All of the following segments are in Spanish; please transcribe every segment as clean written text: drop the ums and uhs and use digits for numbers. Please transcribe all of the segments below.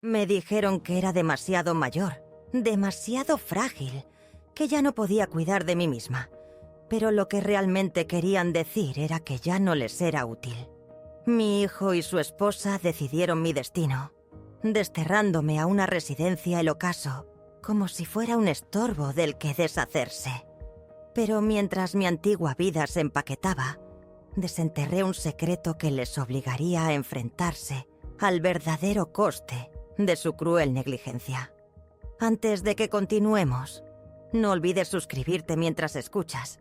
Me dijeron que era demasiado mayor, demasiado frágil, que ya no podía cuidar de mí misma. Pero lo que realmente querían decir era que ya no les era útil. Mi hijo y su esposa decidieron mi destino, desterrándome a una residencia el ocaso, como si fuera un estorbo del que deshacerse. Pero mientras mi antigua vida se empaquetaba, desenterré un secreto que les obligaría a enfrentarse al verdadero coste de su cruel negligencia. Antes de que continuemos, no olvides suscribirte mientras escuchas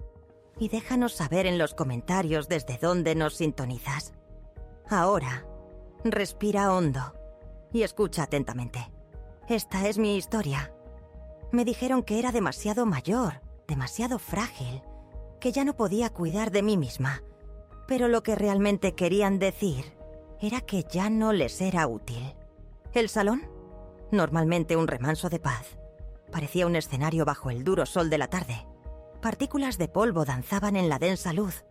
y déjanos saber en los comentarios desde dónde nos sintonizas. Ahora, respira hondo y escucha atentamente. Esta es mi historia. Me dijeron que era demasiado mayor, demasiado frágil, que ya no podía cuidar de mí misma. Pero lo que realmente querían decir era que ya no les era útil. El salón, normalmente un remanso de paz, parecía un escenario bajo el duro sol de la tarde. Partículas de polvo danzaban en la densa luz,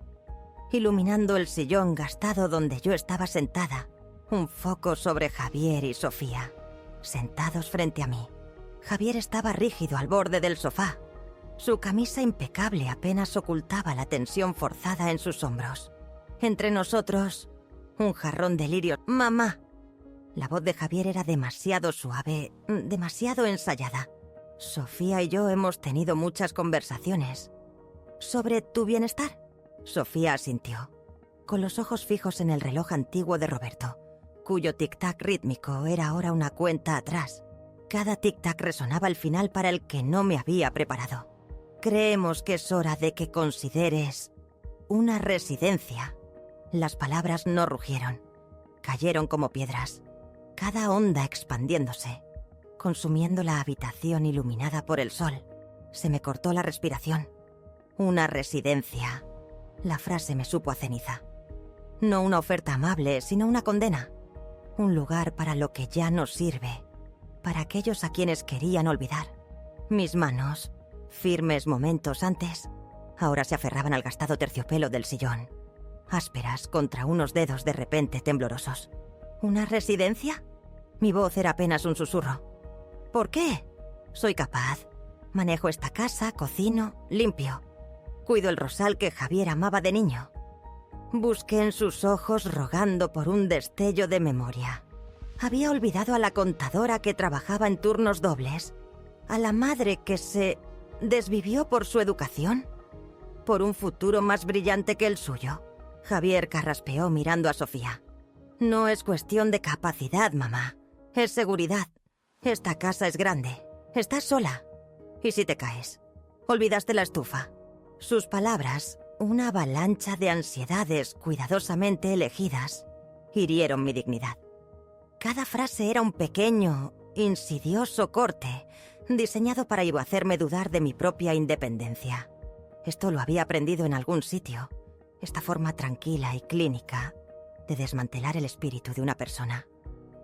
iluminando el sillón gastado donde yo estaba sentada, un foco sobre Javier y Sofía, sentados frente a mí. Javier estaba rígido al borde del sofá. Su camisa impecable apenas ocultaba la tensión forzada en sus hombros. Entre nosotros, un jarrón de lirio. «Mamá». La voz de Javier era demasiado suave, demasiado ensayada. Sofía y yo hemos tenido muchas conversaciones. ¿Sobre tu bienestar? Sofía asintió, con los ojos fijos en el reloj antiguo de Roberto, cuyo tic-tac rítmico era ahora una cuenta atrás. Cada tic-tac resonaba el final para el que no me había preparado. Creemos que es hora de que consideres una residencia. Las palabras no rugieron, cayeron como piedras, cada onda expandiéndose, consumiendo la habitación iluminada por el sol. Se me cortó la respiración. Una residencia. La frase me supo a ceniza. No una oferta amable, sino una condena. Un lugar para lo que ya no sirve, para aquellos a quienes querían olvidar. Mis manos, firmes momentos antes, ahora se aferraban al gastado terciopelo del sillón, ásperas contra unos dedos de repente temblorosos. ¿Una residencia? Mi voz era apenas un susurro. ¿Por qué? Soy capaz. Manejo esta casa, cocino, limpio. Cuido el rosal que Javier amaba de niño. Busqué en sus ojos rogando por un destello de memoria. Había olvidado a la contadora que trabajaba en turnos dobles, a la madre que se desvivió por su educación, por un futuro más brillante que el suyo. Javier carraspeó mirando a Sofía. No es cuestión de capacidad, mamá. Es seguridad. Esta casa es grande. Estás sola. ¿Y si te caes? Olvidaste la estufa. Sus palabras, una avalancha de ansiedades cuidadosamente elegidas, hirieron mi dignidad. Cada frase era un pequeño, insidioso corte, diseñado para hacerme dudar de mi propia independencia. Esto lo había aprendido en algún sitio, esta forma tranquila y clínica de desmantelar el espíritu de una persona.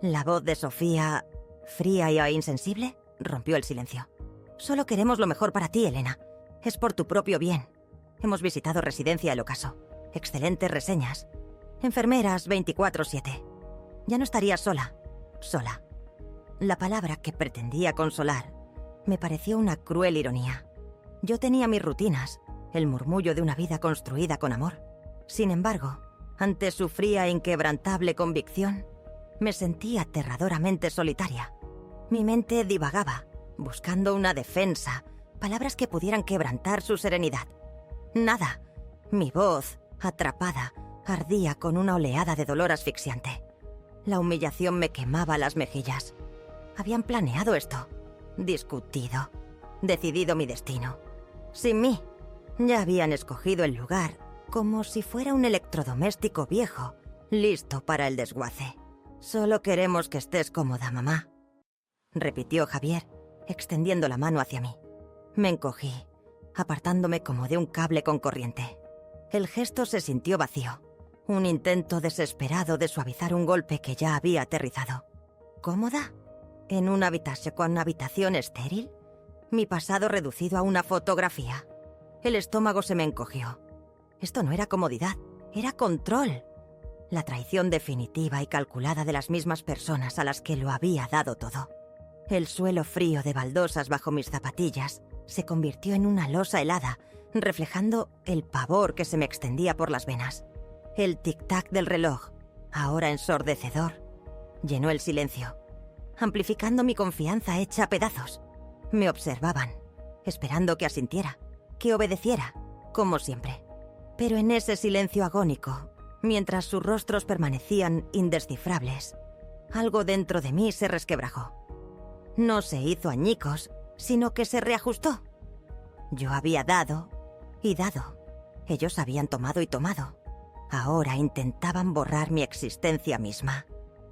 La voz de Sofía, fría e insensible, rompió el silencio. Solo queremos lo mejor para ti, Elena. Es por tu propio bien. Hemos visitado Residencia El Ocaso. Excelentes reseñas. Enfermeras 24/7. Ya no estarías sola. Sola. La palabra que pretendía consolar me pareció una cruel ironía. Yo tenía mis rutinas, el murmullo de una vida construida con amor. Sin embargo, ante su fría e inquebrantable convicción, me sentí aterradoramente solitaria. Mi mente divagaba, buscando una defensa, palabras que pudieran quebrantar su serenidad. Nada. Mi voz, atrapada, ardía con una oleada de dolor asfixiante. La humillación me quemaba las mejillas. Habían planeado esto, discutido, decidido mi destino. Sin mí, ya habían escogido el lugar como si fuera un electrodoméstico viejo, listo para el desguace. Solo queremos que estés cómoda, mamá, repitió Javier, extendiendo la mano hacia mí. Me encogí, apartándome como de un cable con corriente. El gesto se sintió vacío, un intento desesperado de suavizar un golpe que ya había aterrizado. ¿Cómoda? ¿En una habitación estéril? Mi pasado reducido a una fotografía. El estómago se me encogió. Esto no era comodidad, era control. La traición definitiva y calculada de las mismas personas a las que lo había dado todo. El suelo frío de baldosas bajo mis zapatillas se convirtió en una losa helada, reflejando el pavor que se me extendía por las venas. El tic-tac del reloj, ahora ensordecedor, llenó el silencio, amplificando mi confianza hecha pedazos. Me observaban, esperando que asintiera, que obedeciera, como siempre. Pero en ese silencio agónico, mientras sus rostros permanecían indescifrables, algo dentro de mí se resquebrajó. No se hizo añicos, sino que se reajustó. Yo había dado y dado. Ellos habían tomado y tomado. Ahora intentaban borrar mi existencia misma.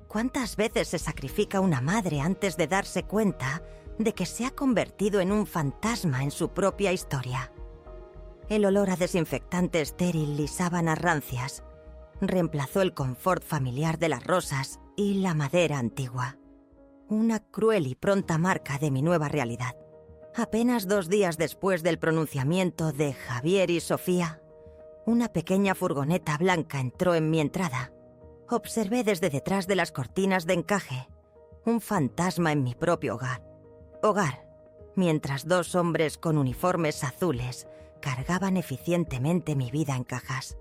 ¿Cuántas veces se sacrifica una madre antes de darse cuenta de que se ha convertido en un fantasma en su propia historia? El olor a desinfectante estéril y sábanas rancias reemplazó el confort familiar de las rosas y la madera antigua. Una cruel y pronta marca de mi nueva realidad. Apenas 2 días después del pronunciamiento de Javier y Sofía, una pequeña furgoneta blanca entró en mi entrada. Observé desde detrás de las cortinas de encaje un fantasma en mi propio hogar. Mientras 2 hombres con uniformes azules cargaban eficientemente mi vida en cajas.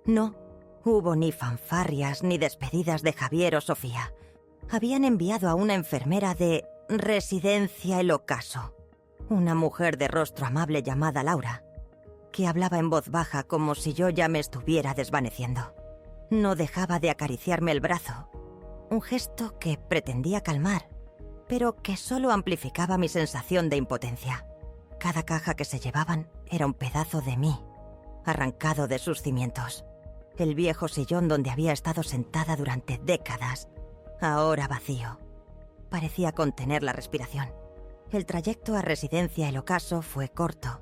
No hubo ni fanfarrias ni despedidas de Javier o Sofía. Habían enviado a una enfermera de Residencia El Ocaso, una mujer de rostro amable llamada Laura, que hablaba en voz baja como si yo ya me estuviera desvaneciendo. No dejaba de acariciarme el brazo, un gesto que pretendía calmar, pero que solo amplificaba mi sensación de impotencia. Cada caja que se llevaban era un pedazo de mí, arrancado de sus cimientos. El viejo sillón donde había estado sentada durante décadas, ahora vacío. Parecía contener la respiración. El trayecto a Residencia El Ocaso fue corto,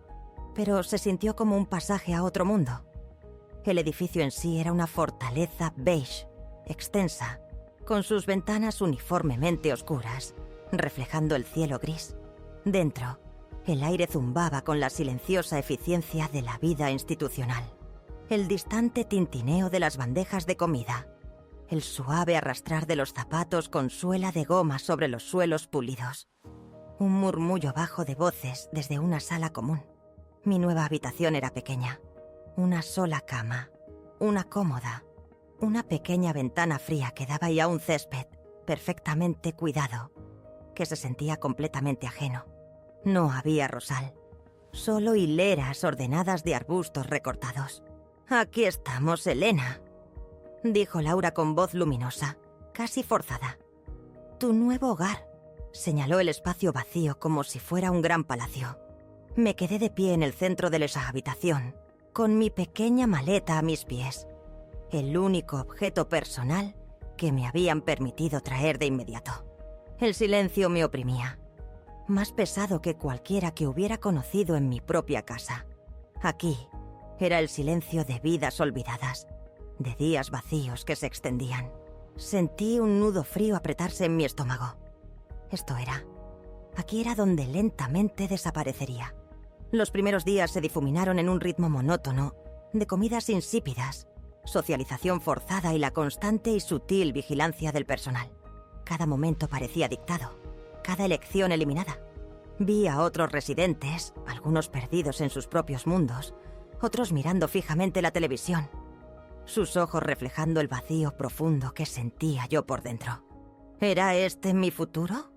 pero se sintió como un pasaje a otro mundo. El edificio en sí era una fortaleza beige, extensa, con sus ventanas uniformemente oscuras, reflejando el cielo gris. Dentro, el aire zumbaba con la silenciosa eficiencia de la vida institucional. El distante tintineo de las bandejas de comida, el suave arrastrar de los zapatos con suela de goma sobre los suelos pulidos. Un murmullo bajo de voces desde una sala común. Mi nueva habitación era pequeña. Una sola cama, una cómoda, una pequeña ventana fría que daba ya a un césped perfectamente cuidado, que se sentía completamente ajeno. No había rosal, solo hileras ordenadas de arbustos recortados. «Aquí estamos, Elena», dijo Laura con voz luminosa, casi forzada. «Tu nuevo hogar», señaló el espacio vacío como si fuera un gran palacio. Me quedé de pie en el centro de esa habitación, con mi pequeña maleta a mis pies, el único objeto personal que me habían permitido traer de inmediato. El silencio me oprimía, más pesado que cualquiera que hubiera conocido en mi propia casa. Aquí era el silencio de vidas olvidadas, de días vacíos que se extendían. Sentí un nudo frío apretarse en mi estómago. Esto era. Aquí era donde lentamente desaparecería. Los primeros días se difuminaron en un ritmo monótono, de comidas insípidas, socialización forzada y la constante y sutil vigilancia del personal. Cada momento parecía dictado, cada elección eliminada. Vi a otros residentes, algunos perdidos en sus propios mundos, otros mirando fijamente la televisión, sus ojos reflejando el vacío profundo que sentía yo por dentro. ¿Era este mi futuro?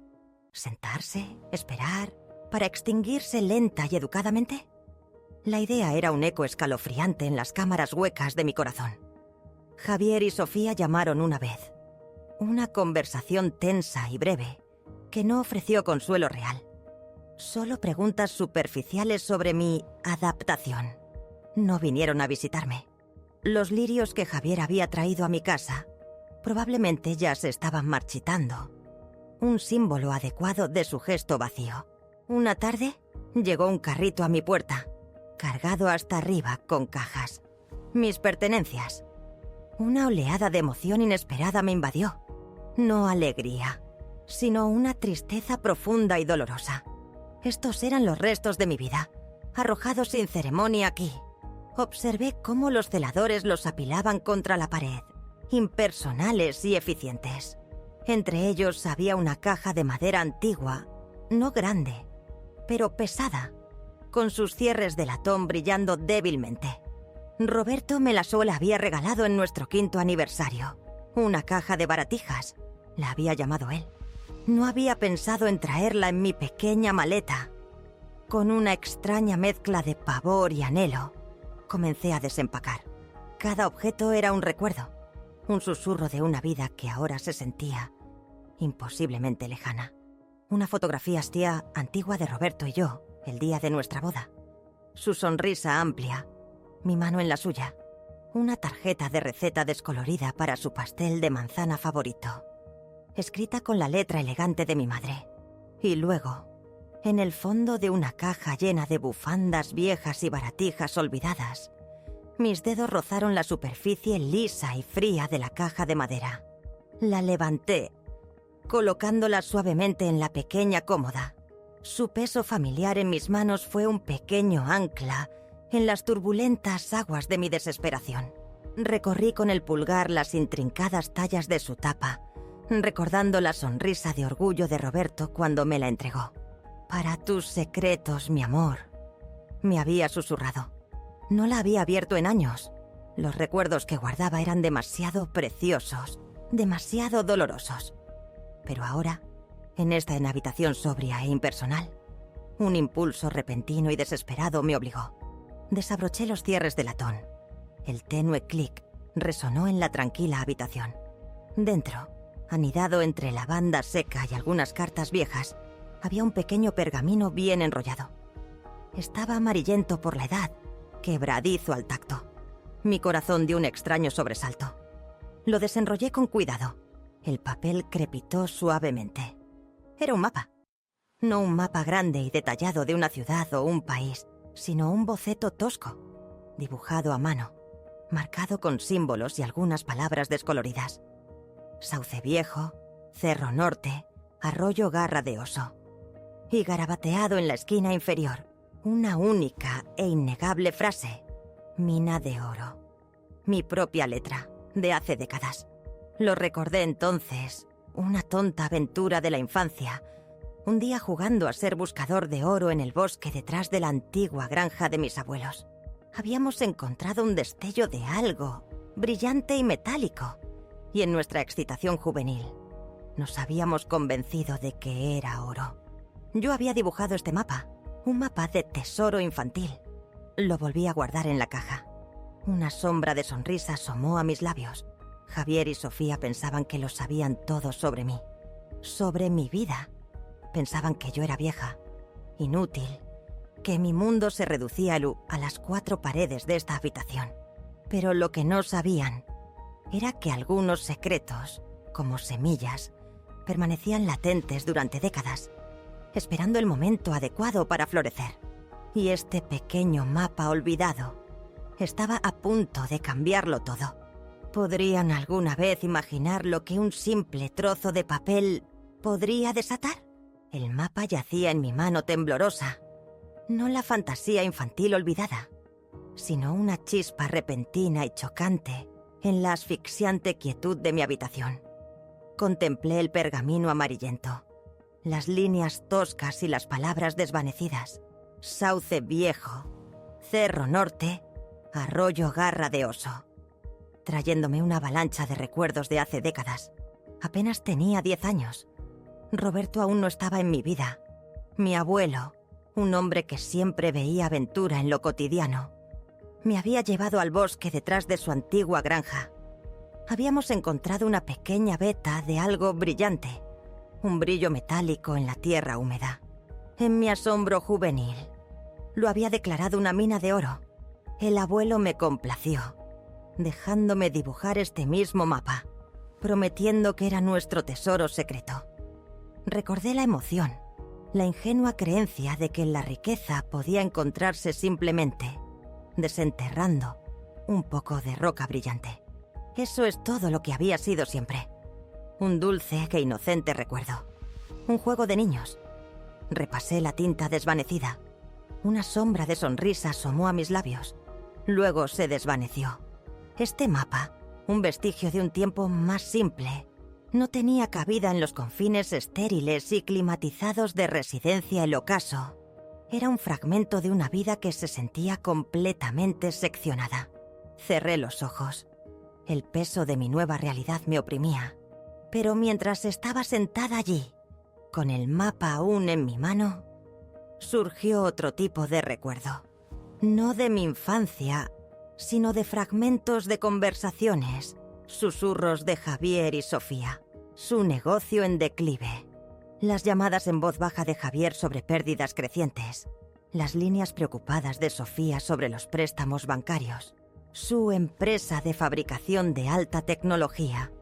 ¿Sentarse, esperar, para extinguirse lenta y educadamente? La idea era un eco escalofriante en las cámaras huecas de mi corazón. Javier y Sofía llamaron una vez. Una conversación tensa y breve, que no ofreció consuelo real. Solo preguntas superficiales sobre mi adaptación. No vinieron a visitarme. Los lirios que Javier había traído a mi casa probablemente ya se estaban marchitando. Un símbolo adecuado de su gesto vacío. Una tarde llegó un carrito a mi puerta, cargado hasta arriba con cajas. Mis pertenencias. Una oleada de emoción inesperada me invadió. No alegría, sino una tristeza profunda y dolorosa. Estos eran los restos de mi vida, arrojados sin ceremonia aquí. Observé cómo los celadores los apilaban contra la pared impersonales y eficientes. Entre ellos había una caja de madera antigua, no grande, pero pesada, con sus cierres de latón brillando débilmente. Roberto me la había regalado en nuestro 5º aniversario. Una caja de baratijas, la había llamado él. No había pensado en traerla en mi pequeña maleta. Con una extraña mezcla de pavor y anhelo, comencé a desempacar. Cada objeto era un recuerdo, un susurro de una vida que ahora se sentía imposiblemente lejana. Una fotografía hastía antigua de Roberto y yo, el día de nuestra boda. Su sonrisa amplia, mi mano en la suya. Una tarjeta de receta descolorida para su pastel de manzana favorito, escrita con la letra elegante de mi madre. Y luego, en el fondo de una caja llena de bufandas viejas y baratijas olvidadas, mis dedos rozaron la superficie lisa y fría de la caja de madera. La levanté, colocándola suavemente en la pequeña cómoda. Su peso familiar en mis manos fue un pequeño ancla en las turbulentas aguas de mi desesperación. Recorrí con el pulgar las intrincadas tallas de su tapa, recordando la sonrisa de orgullo de Roberto cuando me la entregó. «Para tus secretos, mi amor», me había susurrado. No la había abierto en años. Los recuerdos que guardaba eran demasiado preciosos, demasiado dolorosos. Pero ahora, en esta habitación sobria e impersonal, un impulso repentino y desesperado me obligó. Desabroché los cierres de latón. El tenue clic resonó en la tranquila habitación. Dentro, anidado entre lavanda seca y algunas cartas viejas, había un pequeño pergamino bien enrollado. Estaba amarillento por la edad, quebradizo al tacto. Mi corazón dio un extraño sobresalto. Lo desenrollé con cuidado. El papel crepitó suavemente. Era un mapa. No un mapa grande y detallado de una ciudad o un país, sino un boceto tosco, dibujado a mano, marcado con símbolos y algunas palabras descoloridas. Sauce Viejo, Cerro Norte, Arroyo Garra de Oso. Y garabateado en la esquina inferior, una única e innegable frase: Mina de Oro. Mi propia letra, de hace décadas. Lo recordé entonces, una tonta aventura de la infancia, un día jugando a ser buscador de oro en el bosque detrás de la antigua granja de mis abuelos. Habíamos encontrado un destello de algo, brillante y metálico, y en nuestra excitación juvenil, nos habíamos convencido de que era oro. Yo había dibujado este mapa, un mapa de tesoro infantil. Lo volví a guardar en la caja. Una sombra de sonrisa asomó a mis labios. Javier y Sofía pensaban que lo sabían todo sobre mí, sobre mi vida. Pensaban que yo era vieja, inútil, que mi mundo se reducía a las 4 paredes de esta habitación. Pero lo que no sabían era que algunos secretos, como semillas, permanecían latentes durante décadas, esperando el momento adecuado para florecer. Y este pequeño mapa olvidado estaba a punto de cambiarlo todo. ¿Podrían alguna vez imaginar lo que un simple trozo de papel podría desatar? El mapa yacía en mi mano temblorosa. No la fantasía infantil olvidada, sino una chispa repentina y chocante en la asfixiante quietud de mi habitación. Contemplé el pergamino amarillento, las líneas toscas y las palabras desvanecidas. Sauce Viejo, Cerro Norte, Arroyo Garra de Oso, trayéndome una avalancha de recuerdos de hace décadas. Apenas tenía 10 años. Roberto aún no estaba en mi vida. Mi abuelo, un hombre que siempre veía aventura en lo cotidiano, me había llevado al bosque detrás de su antigua granja. Habíamos encontrado una pequeña veta de algo brillante, un brillo metálico en la tierra húmeda. En mi asombro juvenil, lo había declarado una mina de oro. El abuelo me complació, dejándome dibujar este mismo mapa, prometiendo que era nuestro tesoro secreto. Recordé la emoción, la ingenua creencia de que la riqueza podía encontrarse simplemente desenterrando un poco de roca brillante. Eso es todo lo que había sido siempre. Un dulce e inocente recuerdo. Un juego de niños. Repasé la tinta desvanecida. Una sombra de sonrisa asomó a mis labios. Luego se desvaneció. Este mapa un vestigio de un tiempo más simple. No tenía cabida en los confines estériles y climatizados de Residencia El Ocaso. Era un fragmento de una vida que se sentía completamente seccionada. Cerré los ojos. El peso de mi nueva realidad me oprimía. Pero mientras estaba sentada allí, con el mapa aún en mi mano, surgió otro tipo de recuerdo. No de mi infancia, sino de fragmentos de conversaciones, susurros de Javier y Sofía, su negocio en declive, las llamadas en voz baja de Javier sobre pérdidas crecientes, las líneas preocupadas de Sofía sobre los préstamos bancarios, su empresa de fabricación de alta tecnología,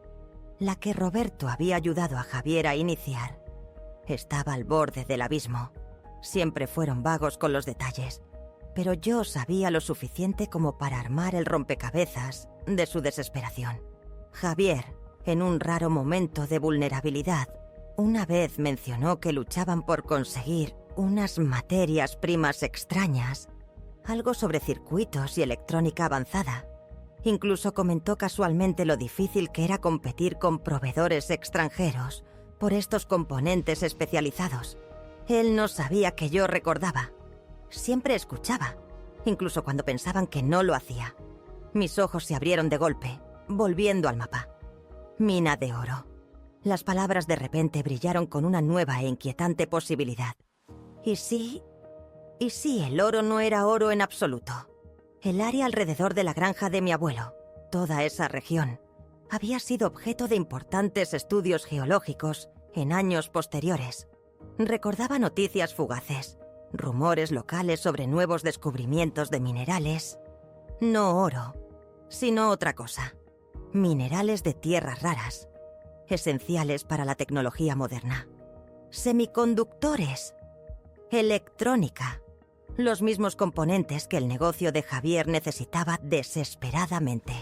la que Roberto había ayudado a Javier a iniciar. Estaba al borde del abismo. Siempre fueron vagos con los detalles, pero yo sabía lo suficiente como para armar el rompecabezas de su desesperación. Javier, en un raro momento de vulnerabilidad, una vez mencionó que luchaban por conseguir unas materias primas extrañas, algo sobre circuitos y electrónica avanzada. Incluso comentó casualmente lo difícil que era competir con proveedores extranjeros por estos componentes especializados. Él no sabía que yo recordaba. Siempre escuchaba, incluso cuando pensaban que no lo hacía. Mis ojos se abrieron de golpe, volviendo al mapa. Mina de oro. Las palabras de repente brillaron con una nueva e inquietante posibilidad. ¿Y sí, el oro no era oro en absoluto? El área alrededor de la granja de mi abuelo, toda esa región, había sido objeto de importantes estudios geológicos en años posteriores. Recordaba noticias fugaces, rumores locales sobre nuevos descubrimientos de minerales. No oro, sino otra cosa. Minerales de tierras raras, esenciales para la tecnología moderna. Semiconductores, electrónica, los mismos componentes que el negocio de Javier necesitaba desesperadamente.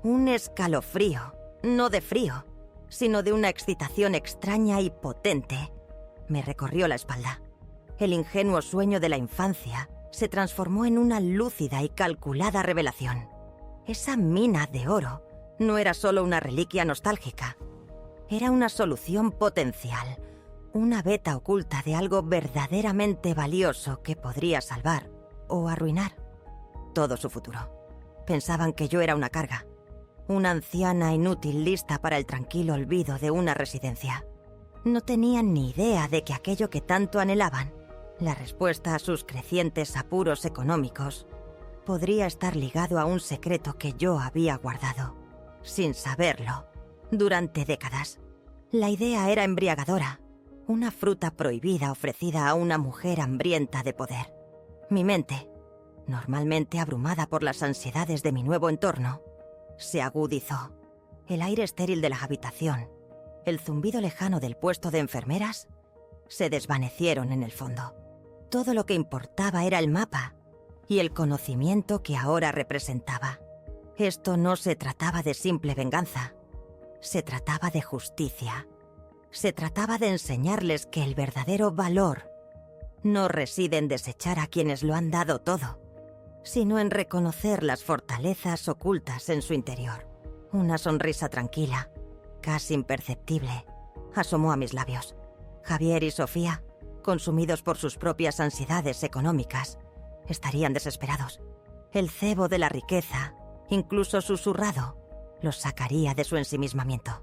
Un escalofrío, no de frío, sino de una excitación extraña y potente, me recorrió la espalda. El ingenuo sueño de la infancia se transformó en una lúcida y calculada revelación. Esa mina de oro no era solo una reliquia nostálgica. Era una solución potencial, una veta oculta de algo verdaderamente valioso que podría salvar o arruinar todo su futuro. Pensaban que yo era una carga, una anciana inútil lista para el tranquilo olvido de una residencia. No tenían ni idea de que aquello que tanto anhelaban, la respuesta a sus crecientes apuros económicos, podría estar ligado a un secreto que yo había guardado, sin saberlo, durante décadas. La idea era embriagadora, una fruta prohibida ofrecida a una mujer hambrienta de poder. Mi mente, normalmente abrumada por las ansiedades de mi nuevo entorno, se agudizó. El aire estéril de la habitación, el zumbido lejano del puesto de enfermeras, se desvanecieron en el fondo. Todo lo que importaba era el mapa y el conocimiento que ahora representaba. Esto no se trataba de simple venganza. Se trataba de justicia. Se trataba de enseñarles que el verdadero valor no reside en desechar a quienes lo han dado todo, sino en reconocer las fortalezas ocultas en su interior. Una sonrisa tranquila, casi imperceptible, asomó a mis labios. Javier y Sofía, consumidos por sus propias ansiedades económicas, estarían desesperados. El cebo de la riqueza, incluso susurrado, los sacaría de su ensimismamiento.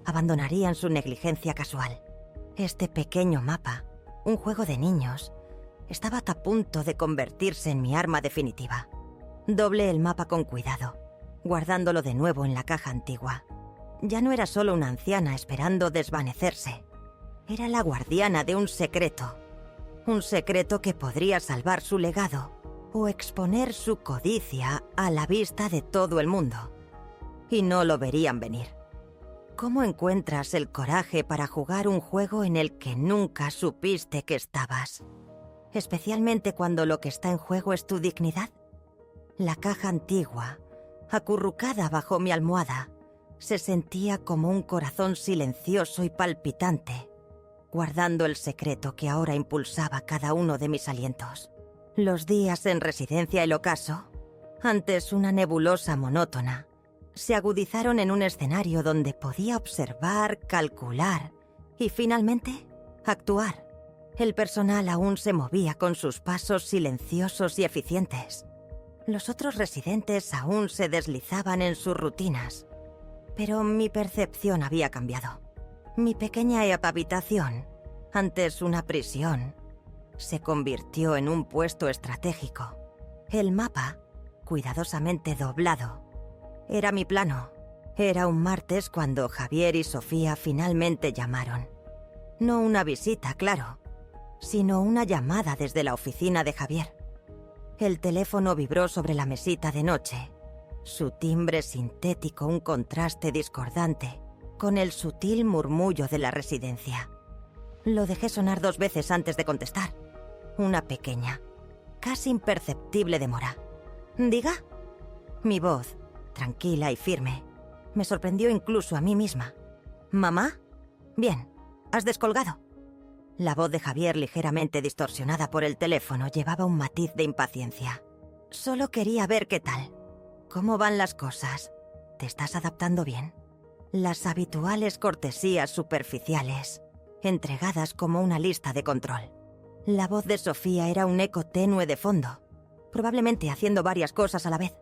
Abandonarían su negligencia casual. Este pequeño mapa, un juego de niños, estaba a punto de convertirse en mi arma definitiva. Doblé el mapa con cuidado, guardándolo de nuevo en la caja antigua. Ya no era solo una anciana esperando desvanecerse. Era la guardiana de un secreto que podría salvar su legado o exponer su codicia a la vista de todo el mundo. Y no lo verían venir. ¿Cómo encuentras el coraje para jugar un juego en el que nunca supiste que estabas? Especialmente cuando lo que está en juego es tu dignidad. La caja antigua, acurrucada bajo mi almohada, se sentía como un corazón silencioso y palpitante, guardando el secreto que ahora impulsaba cada uno de mis alientos. Los días en Residencia El Ocaso, antes una nebulosa monótona, se agudizaron en un escenario donde podía observar, calcular y, finalmente, actuar. El personal aún se movía con sus pasos silenciosos y eficientes. Los otros residentes aún se deslizaban en sus rutinas. Pero mi percepción había cambiado. Mi pequeña habitación, antes una prisión, se convirtió en un puesto estratégico. El mapa, cuidadosamente doblado, era mi plano. Era un martes cuando Javier y Sofía finalmente llamaron. No una visita, claro, sino una llamada desde la oficina de Javier. El teléfono vibró sobre la mesita de noche. Su timbre sintético, un contraste discordante con el sutil murmullo de la residencia. Lo dejé sonar 2 veces antes de contestar. Una pequeña, casi imperceptible demora. ¿Diga? Mi voz, tranquila y firme, me sorprendió incluso a mí misma. ¿Mamá? Bien, ¿has descolgado? La voz de Javier, ligeramente distorsionada por el teléfono, llevaba un matiz de impaciencia. Solo quería ver qué tal. ¿Cómo van las cosas? ¿Te estás adaptando bien? Las habituales cortesías superficiales, entregadas como una lista de control. La voz de Sofía era un eco tenue de fondo, probablemente haciendo varias cosas a la vez,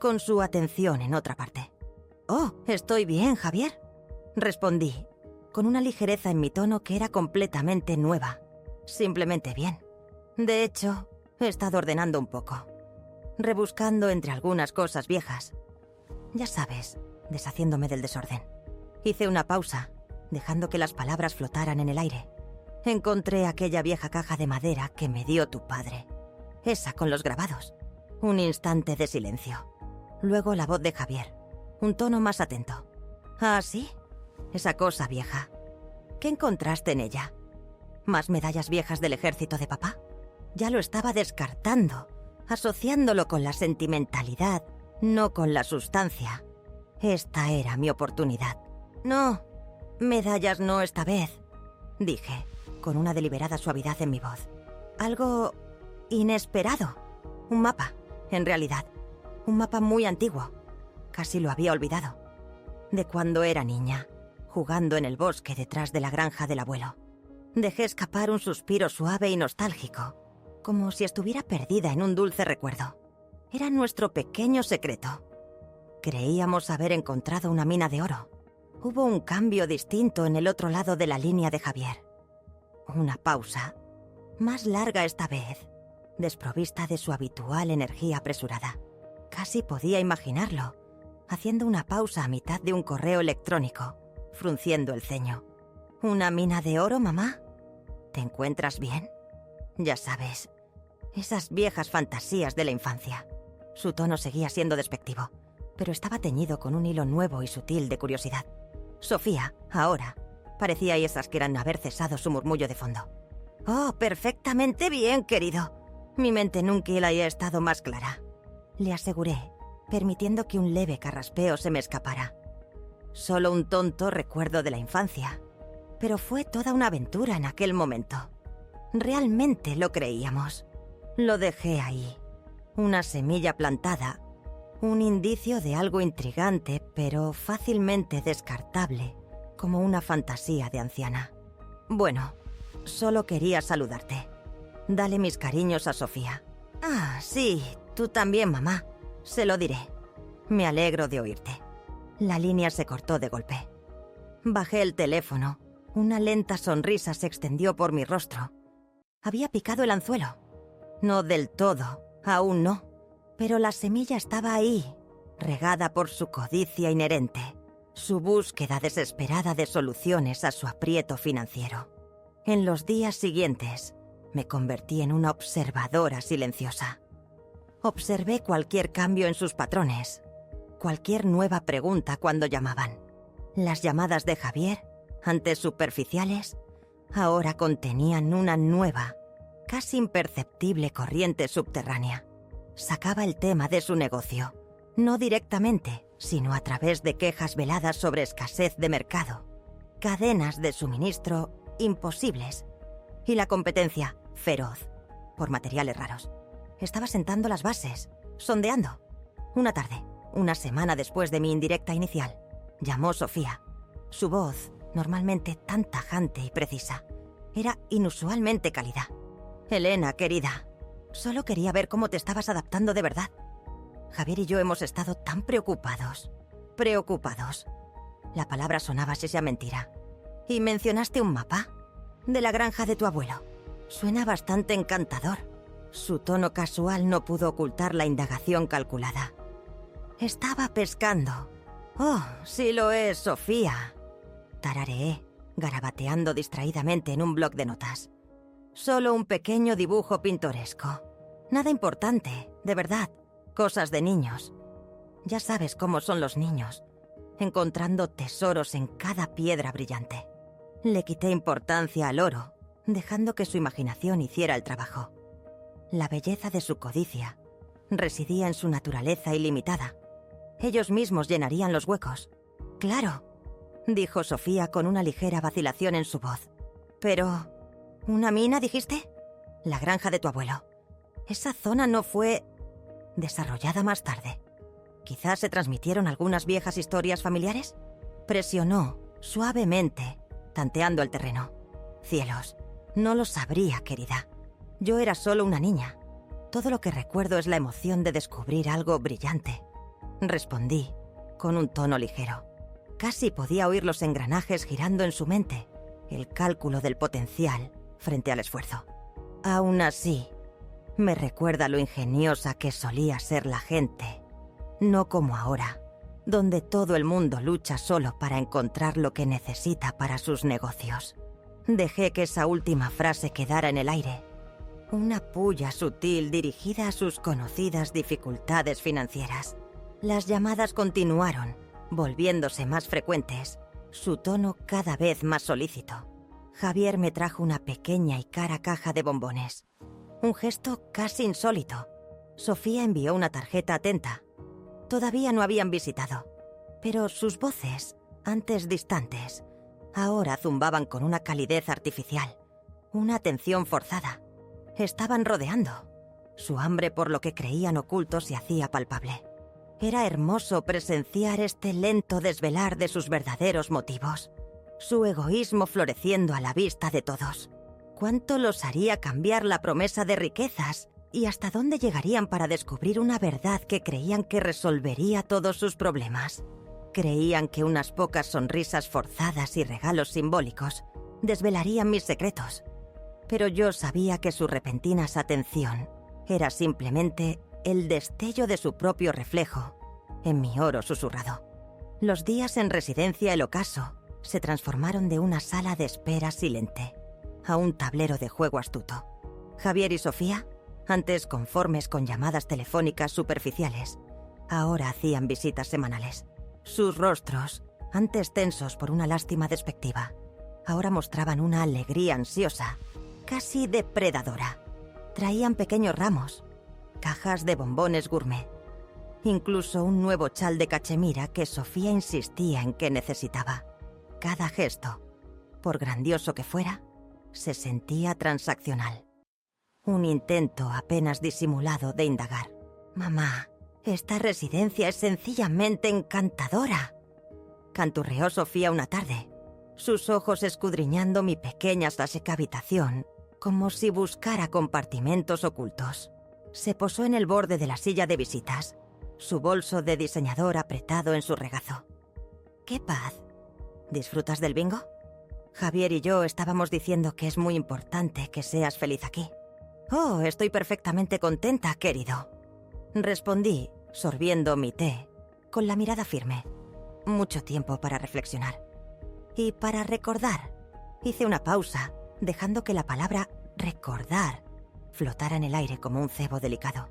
con su atención en otra parte. «Oh, estoy bien, Javier», respondí, con una ligereza en mi tono que era completamente nueva. Simplemente bien. De hecho, he estado ordenando un poco, rebuscando entre algunas cosas viejas. Ya sabes, deshaciéndome del desorden. Hice una pausa, dejando que las palabras flotaran en el aire. Encontré aquella vieja caja de madera que me dio tu padre. Esa con los grabados. Un instante de silencio. Luego la voz de Javier, un tono más atento. ¿Ah, sí? Esa cosa vieja. ¿Qué encontraste en ella? ¿Más medallas viejas del ejército de papá? Ya lo estaba descartando, asociándolo con la sentimentalidad, no con la sustancia. Esta era mi oportunidad. No, medallas no esta vez, dije, con una deliberada suavidad en mi voz. Algo inesperado. Un mapa, en realidad. Un mapa muy antiguo. Casi lo había olvidado. De cuando era niña, jugando en el bosque detrás de la granja del abuelo. Dejé escapar un suspiro suave y nostálgico, como si estuviera perdida en un dulce recuerdo. Era nuestro pequeño secreto. Creíamos haber encontrado una mina de oro. Hubo un cambio distinto en el otro lado de la línea de Javier. Una pausa, más larga esta vez, desprovista de su habitual energía apresurada. Casi podía imaginarlo, haciendo una pausa a mitad de un correo electrónico, frunciendo el ceño. ¿Una mina de oro, mamá? ¿Te encuentras bien? Ya sabes, esas viejas fantasías de la infancia. Su tono seguía siendo despectivo, pero estaba teñido con un hilo nuevo y sutil de curiosidad. Sofía, ahora, parecía esas que eran haber cesado su murmullo de fondo. «Oh, perfectamente bien, querido. Mi mente nunca había estado más clara», le aseguré, permitiendo que un leve carraspeo se me escapara. Solo un tonto recuerdo de la infancia, pero fue toda una aventura en aquel momento. Realmente lo creíamos. Lo dejé ahí, una semilla plantada, un indicio de algo intrigante, pero fácilmente descartable, como una fantasía de anciana. Bueno, solo quería saludarte. Dale mis cariños a Sofía. Ah, sí, tú también, mamá. Se lo diré. Me alegro de oírte. La línea se cortó de golpe. Bajé el teléfono. Una lenta sonrisa se extendió por mi rostro. Había picado el anzuelo. No del todo, aún no. Pero la semilla estaba ahí, regada por su codicia inherente, su búsqueda desesperada de soluciones a su aprieto financiero. En los días siguientes, me convertí en una observadora silenciosa. Observé cualquier cambio en sus patrones, cualquier nueva pregunta cuando llamaban. Las llamadas de Javier, antes superficiales, ahora contenían una nueva, casi imperceptible corriente subterránea. Sacaba el tema de su negocio, no directamente, sino a través de quejas veladas sobre escasez de mercado, cadenas de suministro imposibles y la competencia feroz por materiales raros. Estaba sentando las bases, sondeando. Una tarde, una semana después de mi indirecta inicial. Llamó Sofía. Su voz, normalmente tan tajante y precisa, era inusualmente cálida. «Elena, querida, solo quería ver cómo te estabas adaptando de verdad. Javier y yo hemos estado tan preocupados. Preocupados». La palabra sonaba si sea mentira. «¿Y mencionaste un mapa? De la granja de tu abuelo. Suena bastante encantador». Su tono casual no pudo ocultar la indagación calculada. «Estaba pescando». «Oh, sí lo es, Sofía», tarareé, garabateando distraídamente en un bloc de notas. «Solo un pequeño dibujo pintoresco. Nada importante, de verdad. Cosas de niños. Ya sabes cómo son los niños, encontrando tesoros en cada piedra brillante». Le quité importancia al oro, dejando que su imaginación hiciera el trabajo. La belleza de su codicia residía en su naturaleza ilimitada. Ellos mismos llenarían los huecos. «Claro», dijo Sofía con una ligera vacilación en su voz. «Pero... ¿una mina, dijiste? La granja de tu abuelo. Esa zona no fue desarrollada más tarde. Quizás se transmitieron algunas viejas historias familiares». Presionó suavemente, tanteando el terreno. «Cielos, no lo sabría, querida. Yo era solo una niña. Todo lo que recuerdo es la emoción de descubrir algo brillante», respondí, con un tono ligero. Casi podía oír los engranajes girando en su mente, el cálculo del potencial frente al esfuerzo. «Aún así, me recuerda lo ingeniosa que solía ser la gente. No como ahora, donde todo el mundo lucha solo para encontrar lo que necesita para sus negocios». Dejé que esa última frase quedara en el aire. Una pulla sutil dirigida a sus conocidas dificultades financieras. Las llamadas continuaron, volviéndose más frecuentes, su tono cada vez más solícito. Javier me trajo una pequeña y cara caja de bombones. Un gesto casi insólito. Sofía envió una tarjeta atenta. Todavía no habían visitado, pero sus voces, antes distantes, ahora zumbaban con una calidez artificial, una atención forzada. Estaban rodeando. Su hambre por lo que creían oculto se hacía palpable. Era hermoso presenciar este lento desvelar de sus verdaderos motivos. Su egoísmo floreciendo a la vista de todos. ¿Cuánto los haría cambiar la promesa de riquezas? ¿Y hasta dónde llegarían para descubrir una verdad que creían que resolvería todos sus problemas? Creían que unas pocas sonrisas forzadas y regalos simbólicos desvelarían mis secretos. Pero yo sabía que su repentina atención era simplemente el destello de su propio reflejo en mi oro susurrado. Los días en residencia El Ocaso se transformaron de una sala de espera silente a un tablero de juego astuto. Javier y Sofía, antes conformes con llamadas telefónicas superficiales, ahora hacían visitas semanales. Sus rostros, antes tensos por una lástima despectiva, ahora mostraban una alegría ansiosa, casi depredadora. Traían pequeños ramos, cajas de bombones gourmet, incluso un nuevo chal de cachemira que Sofía insistía en que necesitaba. Cada gesto, por grandioso que fuera, se sentía transaccional. Un intento apenas disimulado de indagar. «Mamá, esta residencia es sencillamente encantadora», canturreó Sofía una tarde, sus ojos escudriñando mi pequeña seca habitación, como si buscara compartimentos ocultos. Se posó en el borde de la silla de visitas, su bolso de diseñador apretado en su regazo. «¡Qué paz! ¿Disfrutas del bingo? Javier y yo estábamos diciendo que es muy importante que seas feliz aquí». «Oh, estoy perfectamente contenta, querido», respondí, sorbiendo mi té, con la mirada firme. Mucho tiempo para reflexionar. Y para recordar. Hice una pausa, dejando que la palabra recordar flotara en el aire como un cebo delicado.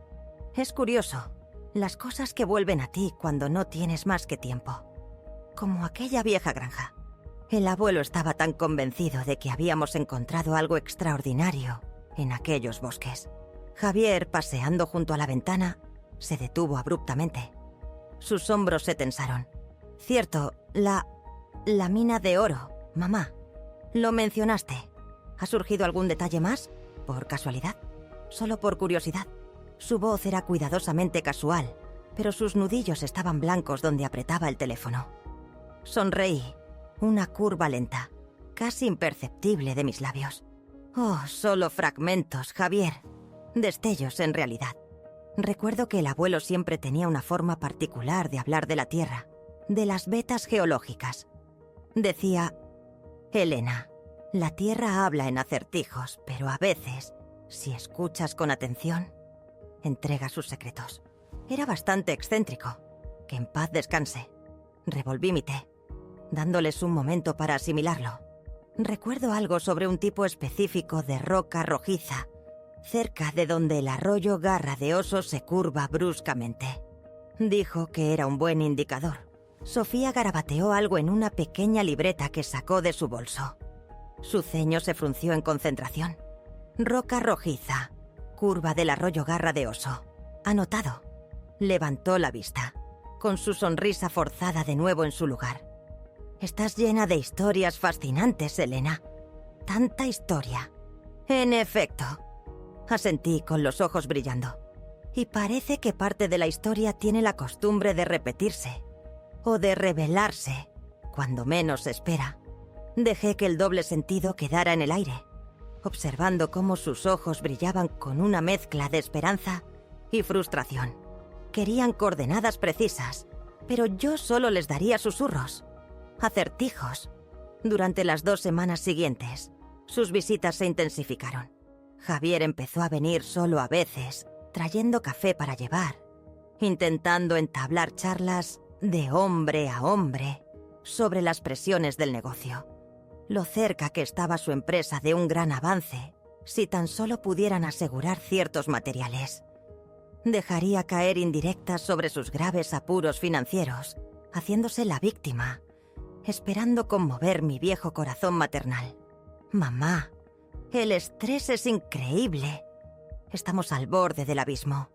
Es curioso, las cosas que vuelven a ti cuando no tienes más que tiempo. Como aquella vieja granja. El abuelo estaba tan convencido de que habíamos encontrado algo extraordinario en aquellos bosques. Javier, paseando junto a la ventana, se detuvo abruptamente. Sus hombros se tensaron. «Cierto, la mina de oro, mamá. Lo mencionaste. ¿Ha surgido algún detalle más? ¿Por casualidad? Solo por curiosidad». Su voz era cuidadosamente casual, pero sus nudillos estaban blancos donde apretaba el teléfono. Sonreí, una curva lenta, casi imperceptible de mis labios. Oh, solo fragmentos, Javier. Destellos, en realidad. Recuerdo que el abuelo siempre tenía una forma particular de hablar de la Tierra, de las vetas geológicas. Decía: Elena, la Tierra habla en acertijos, pero a veces, si escuchas con atención, entrega sus secretos. Era bastante excéntrico. Que en paz descanse. Revolví mi té, dándoles un momento para asimilarlo. Recuerdo algo sobre un tipo específico de roca rojiza, cerca de donde el arroyo Garra de Oso se curva bruscamente. Dijo que era un buen indicador. Sofía garabateó algo en una pequeña libreta que sacó de su bolso. Su ceño se frunció en concentración. Roca rojiza, curva del arroyo Garra de Oso. Anotado. Levantó la vista, con su sonrisa forzada de nuevo en su lugar. Estás llena de historias fascinantes, Elena. Tanta historia. En efecto. Asentí con los ojos brillando. Y parece que parte de la historia tiene la costumbre de repetirse. O de revelarse, cuando menos se espera. Dejé que el doble sentido quedara en el aire, observando cómo sus ojos brillaban con una mezcla de esperanza y frustración. Querían coordenadas precisas, pero yo solo les daría susurros, acertijos. Durante las 2 semanas siguientes, sus visitas se intensificaron. Javier empezó a venir solo a veces, trayendo café para llevar, intentando entablar charlas de hombre a hombre sobre las presiones del negocio, lo cerca que estaba su empresa de un gran avance, si tan solo pudieran asegurar ciertos materiales. Dejaría caer indirectas sobre sus graves apuros financieros, haciéndose la víctima, esperando conmover mi viejo corazón maternal. Mamá, el estrés es increíble. Estamos al borde del abismo.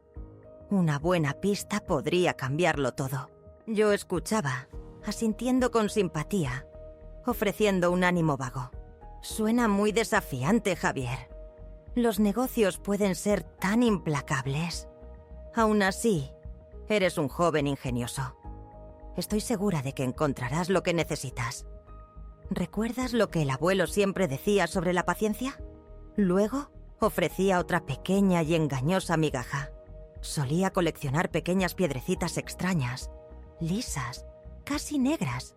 Una buena pista podría cambiarlo todo. Yo escuchaba, asintiendo con simpatía, ofreciendo un ánimo vago. Suena muy desafiante, Javier. Los negocios pueden ser tan implacables. Aún así, eres un joven ingenioso. Estoy segura de que encontrarás lo que necesitas. ¿Recuerdas lo que el abuelo siempre decía sobre la paciencia? Luego, ofrecía otra pequeña y engañosa migaja. Solía coleccionar pequeñas piedrecitas extrañas, lisas, casi negras,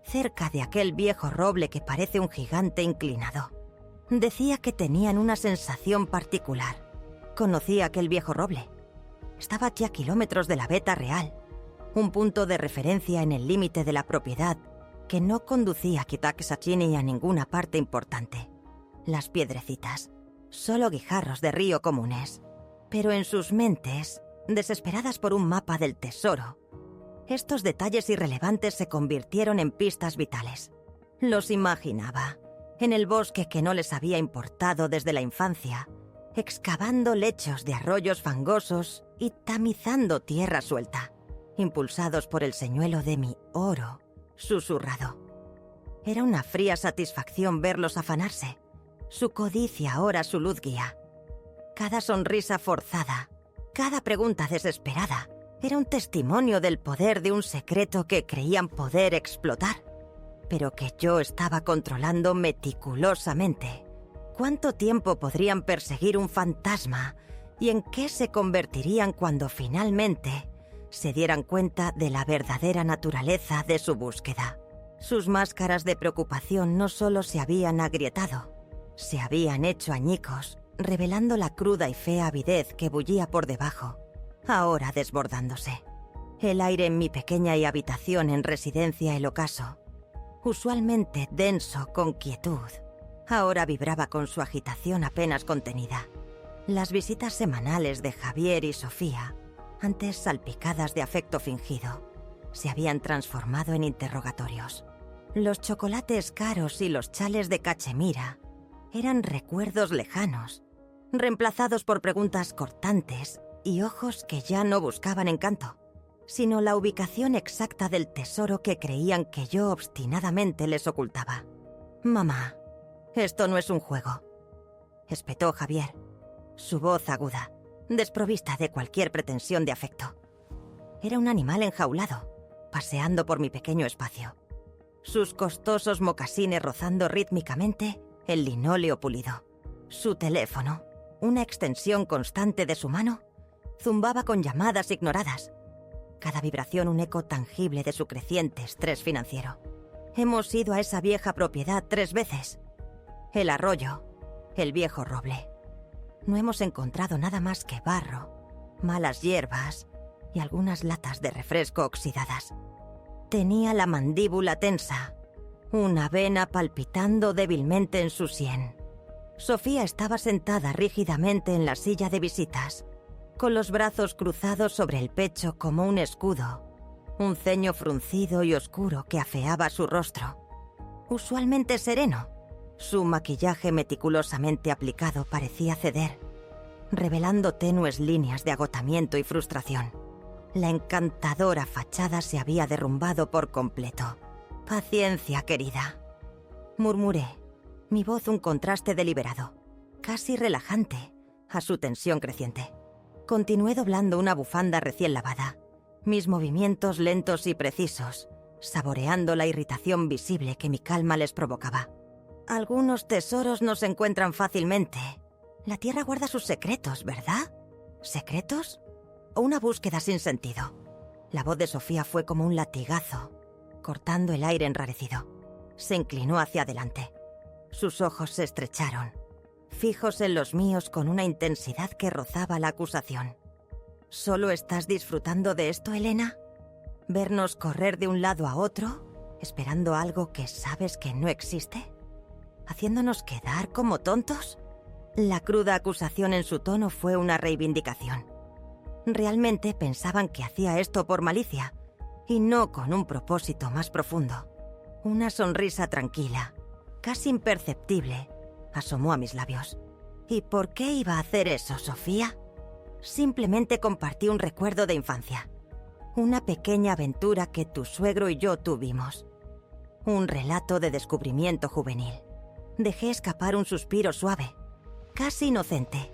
cerca de aquel viejo roble que parece un gigante inclinado. Decía que tenían una sensación particular. Conocía aquel viejo roble. Estaba aquí a kilómetros de la veta real, un punto de referencia en el límite de la propiedad que no conducía a Kitaksachini ni a ninguna parte importante. Las piedrecitas, solo guijarros de río comunes. Pero en sus mentes, desesperadas por un mapa del tesoro, estos detalles irrelevantes se convirtieron en pistas vitales. Los imaginaba, en el bosque que no les había importado desde la infancia, excavando lechos de arroyos fangosos y tamizando tierra suelta, impulsados por el señuelo de mi oro susurrado. Era una fría satisfacción verlos afanarse, su codicia ahora su luz guía. Cada sonrisa forzada, cada pregunta desesperada, era un testimonio del poder de un secreto que creían poder explotar, pero que yo estaba controlando meticulosamente. ¿Cuánto tiempo podrían perseguir un fantasma y en qué se convertirían cuando finalmente se dieran cuenta de la verdadera naturaleza de su búsqueda? Sus máscaras de preocupación no solo se habían agrietado, se habían hecho añicos, revelando la cruda y fea avidez que bullía por debajo, ahora desbordándose. El aire en mi pequeña habitación en residencia El Ocaso, usualmente denso con quietud, ahora vibraba con su agitación apenas contenida. Las visitas semanales de Javier y Sofía, antes salpicadas de afecto fingido, se habían transformado en interrogatorios. Los chocolates caros y los chales de cachemira eran recuerdos lejanos, reemplazados por preguntas cortantes y ojos que ya no buscaban encanto, sino la ubicación exacta del tesoro que creían que yo obstinadamente les ocultaba. «Mamá, esto no es un juego», espetó Javier, su voz aguda, desprovista de cualquier pretensión de afecto. Era un animal enjaulado, paseando por mi pequeño espacio. Sus costosos mocasines rozando rítmicamente el linóleo pulido. Su teléfono, una extensión constante de su mano, zumbaba con llamadas ignoradas. Cada vibración un eco tangible de su creciente estrés financiero. Hemos ido a esa vieja propiedad 3 veces. El arroyo, el viejo roble. No hemos encontrado nada más que barro, malas hierbas y algunas latas de refresco oxidadas. Tenía la mandíbula tensa, una vena palpitando débilmente en su sien. Sofía estaba sentada rígidamente en la silla de visitas, con los brazos cruzados sobre el pecho como un escudo, un ceño fruncido y oscuro que afeaba su rostro. Usualmente sereno, su maquillaje meticulosamente aplicado parecía ceder, revelando tenues líneas de agotamiento y frustración. La encantadora fachada se había derrumbado por completo. «Paciencia, querida», murmuré, mi voz un contraste deliberado, casi relajante, a su tensión creciente. Continué doblando una bufanda recién lavada, mis movimientos lentos y precisos, saboreando la irritación visible que mi calma les provocaba. Algunos tesoros no se encuentran fácilmente. La tierra guarda sus secretos, ¿verdad? ¿Secretos? ¿O una búsqueda sin sentido? La voz de Sofía fue como un latigazo, cortando el aire enrarecido. Se inclinó hacia adelante. Sus ojos se estrecharon, fijos en los míos con una intensidad que rozaba la acusación. ¿Solo estás disfrutando de esto, Elena? ¿Vernos correr de un lado a otro, esperando algo que sabes que no existe? ¿Haciéndonos quedar como tontos? La cruda acusación en su tono fue una reivindicación. Realmente pensaban que hacía esto por malicia, y no con un propósito más profundo. Una sonrisa tranquila, casi imperceptible, asomó a mis labios. ¿Y por qué iba a hacer eso, Sofía? Simplemente compartí un recuerdo de infancia. Una pequeña aventura que tu suegro y yo tuvimos. Un relato de descubrimiento juvenil. Dejé escapar un suspiro suave, casi inocente,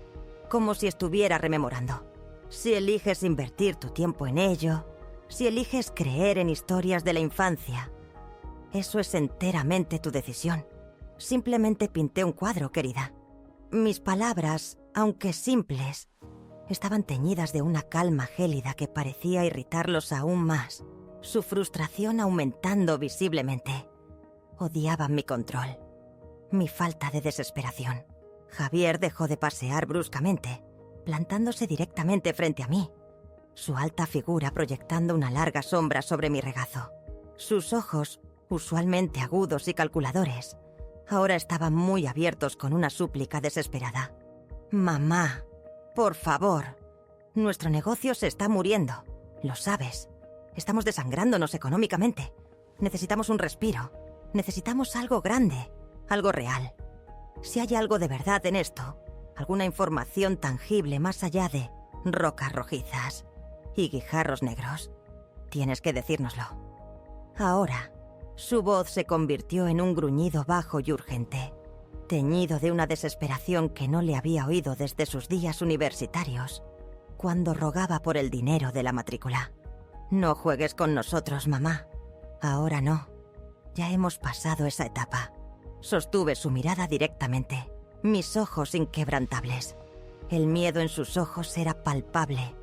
como si estuviera rememorando. Si eliges invertir tu tiempo en ello, si eliges creer en historias de la infancia, eso es enteramente tu decisión. Simplemente pinté un cuadro, querida. Mis palabras, aunque simples, estaban teñidas de una calma gélida que parecía irritarlos aún más, su frustración aumentando visiblemente. Odiaban mi control, mi falta de desesperación. Javier dejó de pasear bruscamente, plantándose directamente frente a mí, su alta figura proyectando una larga sombra sobre mi regazo. Sus ojos, usualmente agudos y calculadores, ahora estaban muy abiertos con una súplica desesperada. «Mamá, por favor, nuestro negocio se está muriendo, lo sabes. Estamos desangrándonos económicamente. Necesitamos un respiro, necesitamos algo grande, algo real. Si hay algo de verdad en esto, alguna información tangible más allá de rocas rojizas y guijarros negros, tienes que decírnoslo». Ahora, su voz se convirtió en un gruñido bajo y urgente, teñido de una desesperación que no le había oído desde sus días universitarios, cuando rogaba por el dinero de la matrícula. «No juegues con nosotros, mamá. Ahora no. Ya hemos pasado esa etapa». Sostuve su mirada directamente, mis ojos inquebrantables. El miedo en sus ojos era palpable,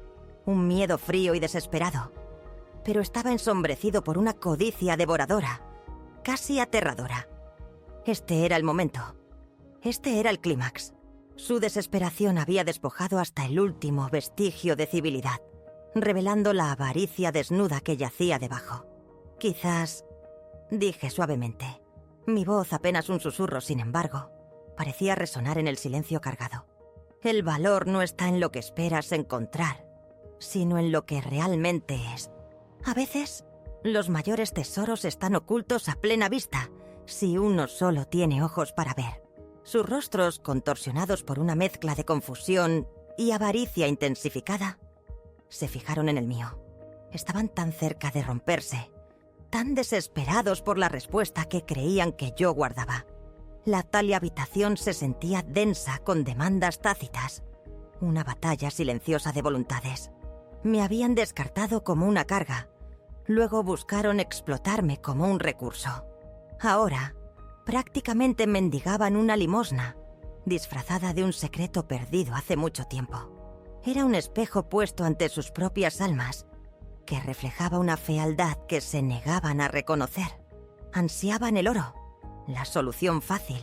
un miedo frío y desesperado, pero estaba ensombrecido por una codicia devoradora, casi aterradora. Este era el momento. Este era el clímax. Su desesperación había despojado hasta el último vestigio de civilidad, revelando la avaricia desnuda que yacía debajo. «Quizás», dije suavemente. Mi voz, apenas un susurro, sin embargo, parecía resonar en el silencio cargado. «El valor no está en lo que esperas encontrar, sino en lo que realmente es. A veces, los mayores tesoros están ocultos a plena vista, si uno solo tiene ojos para ver». Sus rostros, contorsionados por una mezcla de confusión y avaricia intensificada, se fijaron en el mío. Estaban tan cerca de romperse, tan desesperados por la respuesta que creían que yo guardaba. La tal habitación se sentía densa con demandas tácitas, una batalla silenciosa de voluntades. Me habían descartado como una carga. Luego buscaron explotarme como un recurso. Ahora, prácticamente mendigaban una limosna, disfrazada de un secreto perdido hace mucho tiempo. Era un espejo puesto ante sus propias almas, que reflejaba una fealdad que se negaban a reconocer. Ansiaban el oro, la solución fácil,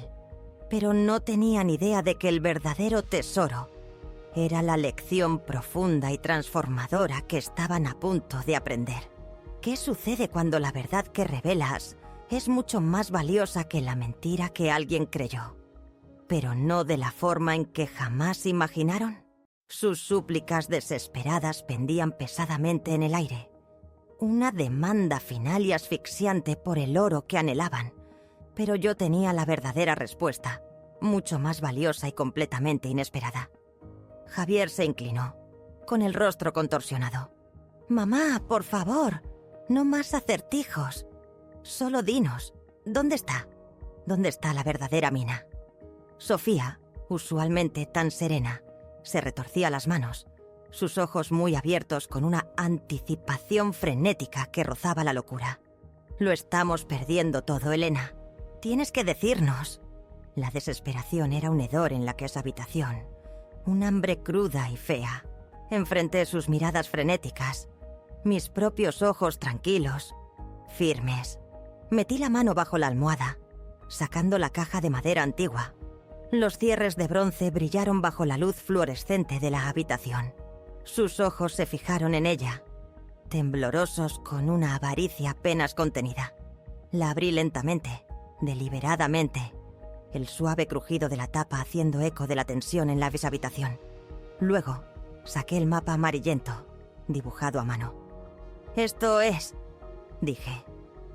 pero no tenían idea de que el verdadero tesoro era la lección profunda y transformadora que estaban a punto de aprender. ¿Qué sucede cuando la verdad que revelas es mucho más valiosa que la mentira que alguien creyó, pero no de la forma en que jamás imaginaron? Sus súplicas desesperadas pendían pesadamente en el aire. Una demanda final y asfixiante por el oro que anhelaban. Pero yo tenía la verdadera respuesta, mucho más valiosa y completamente inesperada. Javier se inclinó, con el rostro contorsionado. «Mamá, por favor, no más acertijos. Solo dinos, ¿dónde está? ¿Dónde está la verdadera mina?» Sofía, usualmente tan serena, se retorcía las manos, sus ojos muy abiertos con una anticipación frenética que rozaba la locura. «Lo estamos perdiendo todo, Elena. Tienes que decirnos». La desesperación era un hedor en la que esa habitación, un hambre cruda y fea. Enfrenté sus miradas frenéticas, mis propios ojos tranquilos, firmes. Metí la mano bajo la almohada, sacando la caja de madera antigua. Los cierres de bronce brillaron bajo la luz fluorescente de la habitación. Sus ojos se fijaron en ella, temblorosos con una avaricia apenas contenida. La abrí lentamente, deliberadamente, el suave crujido de la tapa haciendo eco de la tensión en la habitación. Luego, saqué el mapa amarillento, dibujado a mano. «Esto es», dije,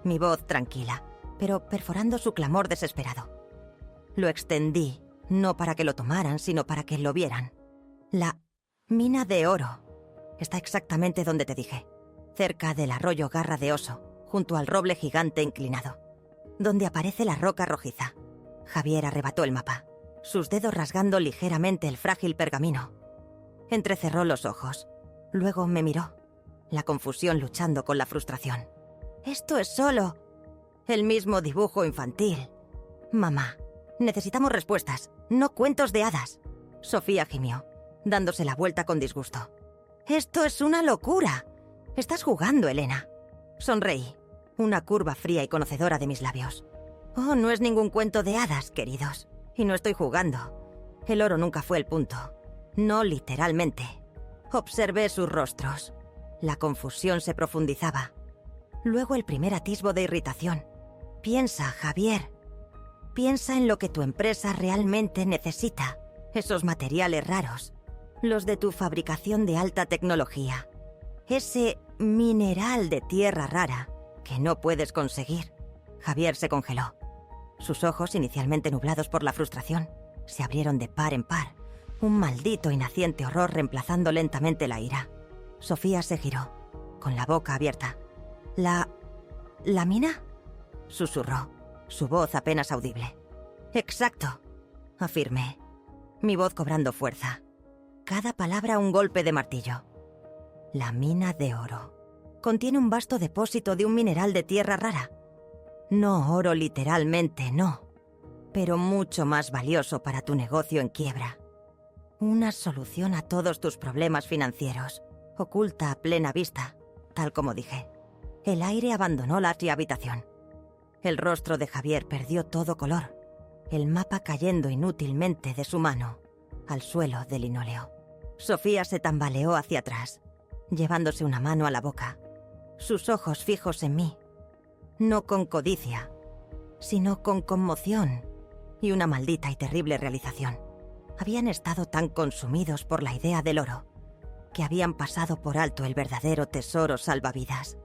mi voz tranquila, pero perforando su clamor desesperado. Lo extendí, no para que lo tomaran, sino para que lo vieran. «La mina de oro está exactamente donde te dije, cerca del arroyo Garra de Oso, junto al roble gigante inclinado, donde aparece la roca rojiza». Javier arrebató el mapa, sus dedos rasgando ligeramente el frágil pergamino. Entrecerró los ojos. Luego me miró, la confusión luchando con la frustración. «Esto es solo el mismo dibujo infantil. Mamá, necesitamos respuestas, no cuentos de hadas». Sofía gimió, dándose la vuelta con disgusto. «Esto es una locura. Estás jugando, Elena». Sonreí, una curva fría y conocedora de mis labios. «Oh, no es ningún cuento de hadas, queridos. Y no estoy jugando. El oro nunca fue el punto. No literalmente». Observé sus rostros. La confusión se profundizaba. Luego el primer atisbo de irritación. «Piensa, Javier. Piensa en lo que tu empresa realmente necesita. Esos materiales raros. Los de tu fabricación de alta tecnología. Ese mineral de tierra rara que no puedes conseguir». Javier se congeló. Sus ojos, inicialmente nublados por la frustración, se abrieron de par en par, un maldito y naciente horror reemplazando lentamente la ira. Sofía se giró, con la boca abierta. ¿La mina?», susurró, su voz apenas audible. «Exacto», afirmé, mi voz cobrando fuerza. Cada palabra un golpe de martillo. «La mina de oro. Contiene un vasto depósito de un mineral de tierra rara. No oro literalmente, no, pero mucho más valioso para tu negocio en quiebra. Una solución a todos tus problemas financieros, oculta a plena vista, tal como dije». El aire abandonó la habitación. El rostro de Javier perdió todo color, el mapa cayendo inútilmente de su mano al suelo de linóleo. Sofía se tambaleó hacia atrás, llevándose una mano a la boca, sus ojos fijos en mí. No con codicia, sino con conmoción y una maldita y terrible realización. Habían estado tan consumidos por la idea del oro, que habían pasado por alto el verdadero tesoro salvavidas,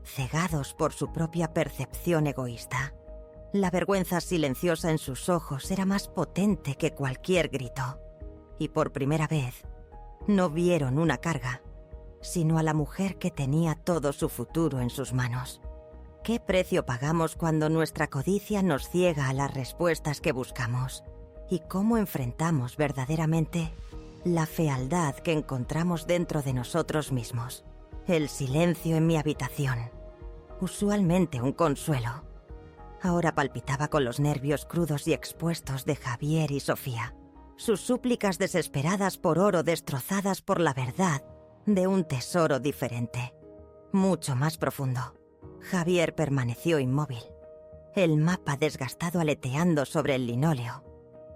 cegados por su propia percepción egoísta. La vergüenza silenciosa en sus ojos era más potente que cualquier grito, y por primera vez no vieron una carga, sino a la mujer que tenía todo su futuro en sus manos. ¿Qué precio pagamos cuando nuestra codicia nos ciega a las respuestas que buscamos? ¿Y cómo enfrentamos verdaderamente La fealdad que encontramos dentro de nosotros mismos. El silencio en mi habitación. Usualmente un consuelo. Ahora palpitaba con los nervios crudos y expuestos de Javier y Sofía. Sus súplicas desesperadas por oro destrozadas por la verdad de un tesoro diferente. Mucho más profundo. Javier permaneció inmóvil. El mapa desgastado aleteando sobre el linóleo.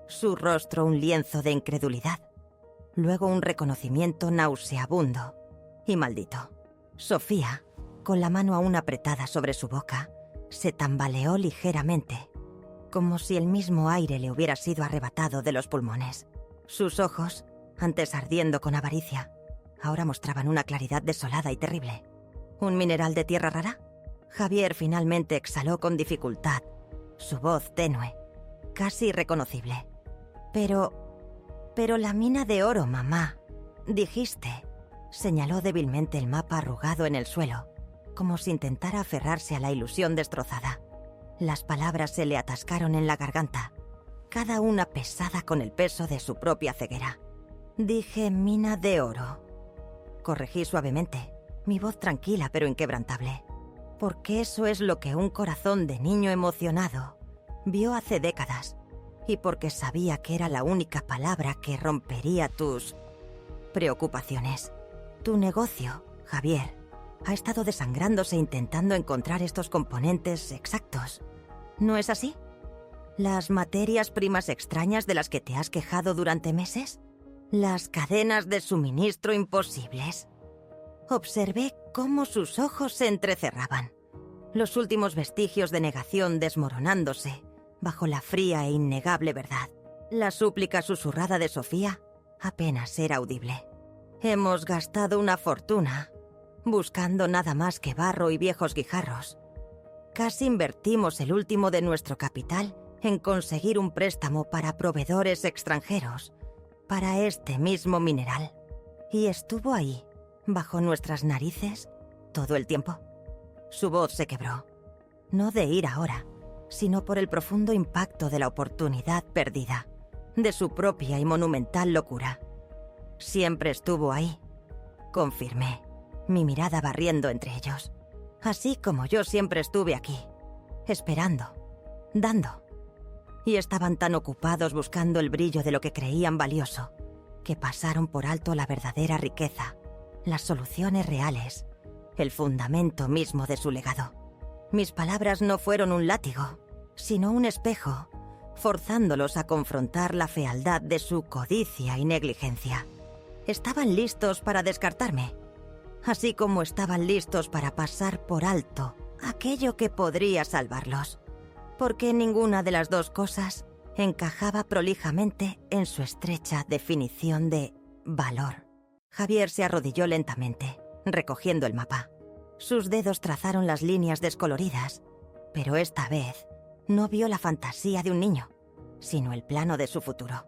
Su rostro un lienzo de incredulidad. Luego un reconocimiento nauseabundo y maldito. Sofía, con la mano aún apretada sobre su boca, se tambaleó ligeramente, como si el mismo aire le hubiera sido arrebatado de los pulmones. Sus ojos, antes ardiendo con avaricia, ahora mostraban una claridad desolada y terrible. ¿Un mineral de tierra rara? Javier finalmente exhaló con dificultad, su voz tenue, casi irreconocible. Pero la mina de oro, mamá, dijiste. Señaló débilmente el mapa arrugado en el suelo, como si intentara aferrarse a la ilusión destrozada. Las palabras se le atascaron en la garganta, cada una pesada con el peso de su propia ceguera. Dije mina de oro. Corregí suavemente, mi voz tranquila pero inquebrantable, porque eso es lo que un corazón de niño emocionado vio hace décadas, y porque sabía que era la única palabra que rompería tus preocupaciones. Tu negocio, Javier, ha estado desangrándose intentando encontrar estos componentes exactos. ¿No es así? ¿Las materias primas extrañas de las que te has quejado durante meses? ¿Las cadenas de suministro imposibles? Observé cómo sus ojos se entrecerraban, los últimos vestigios de negación desmoronándose bajo la fría e innegable verdad. La súplica susurrada de Sofía apenas era audible. Hemos gastado una fortuna, buscando nada más que barro y viejos guijarros. Casi invertimos el último de nuestro capital en conseguir un préstamo para proveedores extranjeros, para este mismo mineral. Y estuvo ahí, bajo nuestras narices, todo el tiempo. Su voz se quebró, no de ira ahora, sino por el profundo impacto de la oportunidad perdida, de su propia y monumental locura. Siempre estuvo ahí, confirmé, mi mirada barriendo entre ellos. Así como yo siempre estuve aquí, esperando, dando. Y estaban tan ocupados buscando el brillo de lo que creían valioso, que pasaron por alto la verdadera riqueza, las soluciones reales, el fundamento mismo de su legado. Mis palabras no fueron un látigo, sino un espejo, forzándolos a confrontar la fealdad de su codicia y negligencia. Estaban listos para descartarme, así como estaban listos para pasar por alto aquello que podría salvarlos, porque ninguna de las dos cosas encajaba prolijamente en su estrecha definición de valor. Javier se arrodilló lentamente, recogiendo el mapa. Sus dedos trazaron las líneas descoloridas, pero esta vez no vio la fantasía de un niño, sino el plano de su futuro.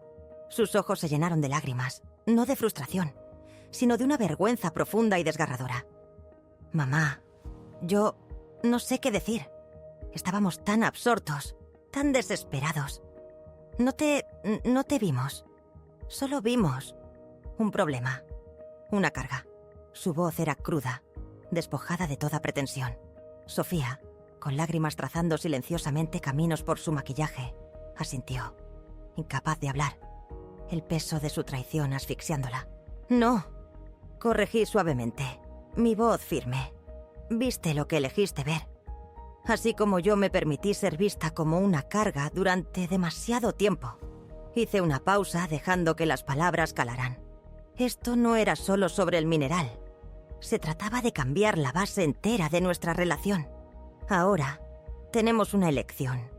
Sus ojos se llenaron de lágrimas, no de frustración, sino de una vergüenza profunda y desgarradora. Mamá, yo no sé qué decir. Estábamos tan absortos, tan desesperados. No te vimos. Solo vimos un problema, una carga. Su voz era cruda, despojada de toda pretensión. Sofía, con lágrimas trazando silenciosamente caminos por su maquillaje, asintió, incapaz de hablar, el peso de su traición asfixiándola. No, corregí suavemente, mi voz firme. Viste lo que elegiste ver. Así como yo me permití ser vista como una carga durante demasiado tiempo. Hice una pausa dejando que las palabras calaran. Esto no era solo sobre el mineral. Se trataba de cambiar la base entera de nuestra relación. Ahora tenemos una elección.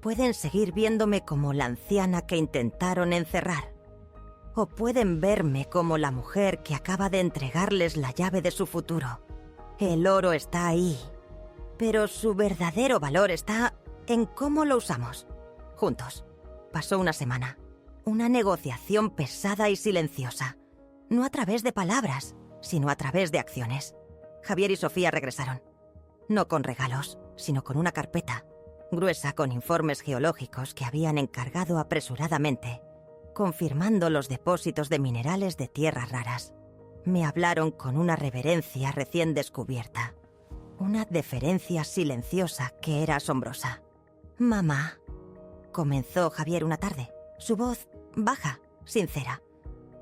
Pueden seguir viéndome como la anciana que intentaron encerrar, o pueden verme como la mujer que acaba de entregarles la llave de su futuro. El oro está ahí, pero su verdadero valor está en cómo lo usamos. Juntos. Pasó una semana. Una negociación pesada y silenciosa. No a través de palabras, sino a través de acciones. Javier y Sofía regresaron. No con regalos, sino con una carpeta, gruesa con informes geológicos que habían encargado apresuradamente, confirmando los depósitos de minerales de tierras raras. Me hablaron con una reverencia recién descubierta, una deferencia silenciosa que era asombrosa. «Mamá», comenzó Javier una tarde, su voz baja, sincera.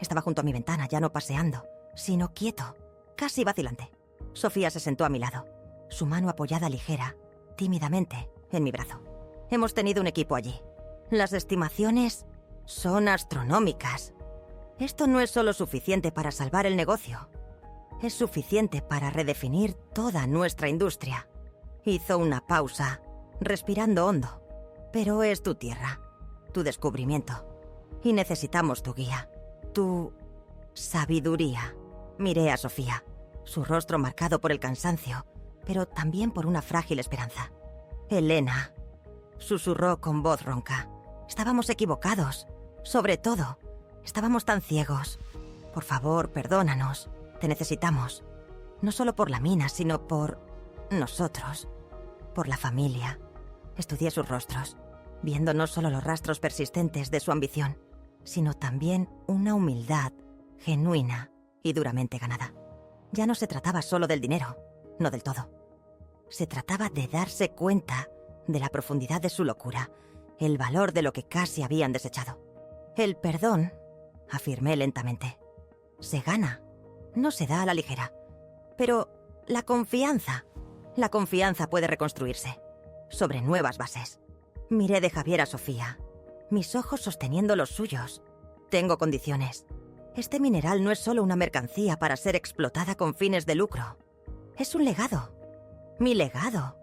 Estaba junto a mi ventana, ya no paseando, sino quieto, casi vacilante. Sofía se sentó a mi lado, su mano apoyada ligera, tímidamente, en mi brazo. «Hemos tenido un equipo allí. Las estimaciones son astronómicas. Esto no es solo suficiente para salvar el negocio. Es suficiente para redefinir toda nuestra industria». Hizo una pausa, respirando hondo. «Pero es tu tierra, tu descubrimiento. Y necesitamos tu guía, tu sabiduría». Miré a Sofía, su rostro marcado por el cansancio, pero también por una frágil esperanza. «Elena», susurró con voz ronca. «Estábamos equivocados. Sobre todo, estábamos tan ciegos. Por favor, perdónanos. Te necesitamos. No solo por la mina, sino por nosotros. Por la familia». Estudié sus rostros, viendo no solo los rastros persistentes de su ambición, sino también una humildad genuina y duramente ganada. Ya no se trataba solo del dinero, no del todo. Se trataba de darse cuenta de la profundidad de su locura, el valor de lo que casi habían desechado. «El perdón», afirmé lentamente, «se gana, no se da a la ligera. Pero la confianza puede reconstruirse, sobre nuevas bases». Miré de Javier a Sofía, mis ojos sosteniendo los suyos. «Tengo condiciones. Este mineral no es solo una mercancía para ser explotada con fines de lucro. Es un legado. Mi legado.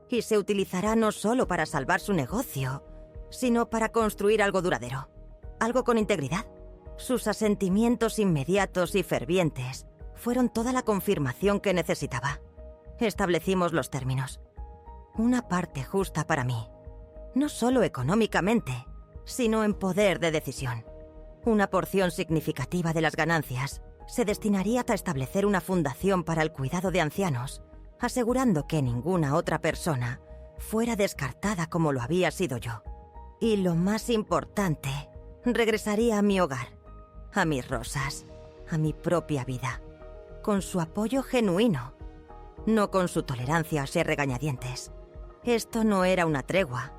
Y se utilizará no solo para salvar su negocio, sino para construir algo duradero, algo con integridad». Sus asentimientos inmediatos y fervientes fueron toda la confirmación que necesitaba. Establecimos los términos. Una parte justa para mí, no solo económicamente, sino en poder de decisión. Una porción significativa de las ganancias se destinaría a establecer una fundación para el cuidado de ancianos, asegurando que ninguna otra persona fuera descartada como lo había sido yo. Y lo más importante, regresaría a mi hogar, a mis rosas, a mi propia vida, con su apoyo genuino, no con su tolerancia a ser regañadientes. Esto no era una tregua,